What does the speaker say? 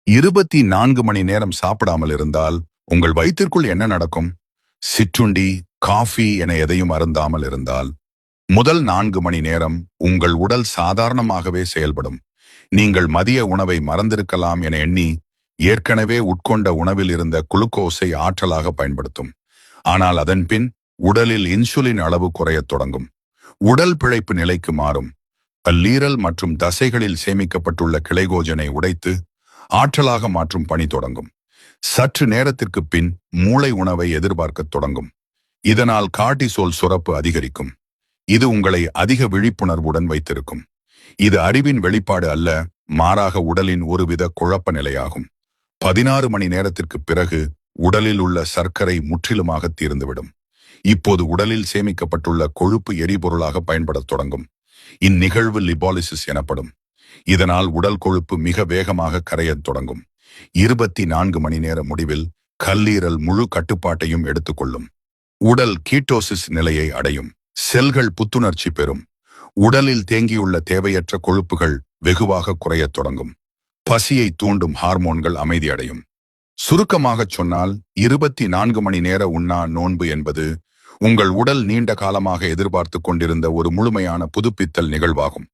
24 மணி நேரம் சாப்பிடாமல் இருந்தால் உங்கள் வயிற்றிற்குள் என்ன நடக்கும்? சிற்றுண்டி, காஃபி என எதையும் அருந்தாமல் இருந்தால் முதல் 4 மணி நேரம் உங்கள் உடல் சாதாரணமாகவே செயல்படும். நீங்கள் மதிய உணவை மறந்திருக்கலாம் என எண்ணி ஏற்கனவே உட்கொண்ட உணவில் இருந்த குளுக்கோஸை ஆற்றலாக பயன்படுத்தும். ஆனால் அதன்பின் உடலில் இன்சுலின் அளவு குறையத் தொடங்கும். உடல் பிழைப்பு நிலைக்கு மாறும். கல்லீரல் மற்றும் தசைகளில் சேமிக்கப்பட்டுள்ள கிளைகோஜனை உடைத்து ஆற்றலாக மாற்றும் பணி தொடங்கும். சற்று நேரத்திற்கு பின் மூளை உணவை எதிர்பார்க்கத் தொடங்கும். இதனால் கார்டிசோல் சுரப்பு அதிகரிக்கும். இது உங்களை அதிக விழிப்புணர்வுடன் வைத்திருக்கும். இது அறிவின் வெளிப்பாடு அல்ல, மாறாக உடலின் ஒருவித குழப்ப நிலையாகும். 16 மணி நேரத்திற்கு பிறகு உடலில் உள்ள சர்க்கரை முற்றிலுமாக தீர்ந்துவிடும். இப்போது உடலில் சேமிக்கப்பட்டுள்ள கொழுப்பு எரிபொருளாக பயன்படத் தொடங்கும். இந்நிகழ்வு லிபாலிசிஸ் எனப்படும். இதனால் உடல் கொழுப்பு மிக வேகமாக கரையத் தொடங்கும். 24 மணி நேர முடிவில் கல்லீரல் முழு கட்டுப்பாட்டையும் எடுத்துக்கொள்ளும். உடல் கீட்டோசிஸ் நிலையை அடையும். செல்கள் புத்துணர்ச்சி பெறும். உடலில் தேங்கியுள்ள தேவையற்ற கொழுப்புகள் வெகுவாக குறையத் தொடங்கும். பசியை தூண்டும் ஹார்மோன்கள் அமைதியடையும். சுருக்கமாகச் சொன்னால் 24 மணி நேர உண்ணா நோன்பு என்பது உங்கள் உடல் நீண்ட காலமாக எதிர்பார்த்து கொண்டிருந்த ஒரு முழுமையான புதுப்பித்தல் நிகழ்வாகும்.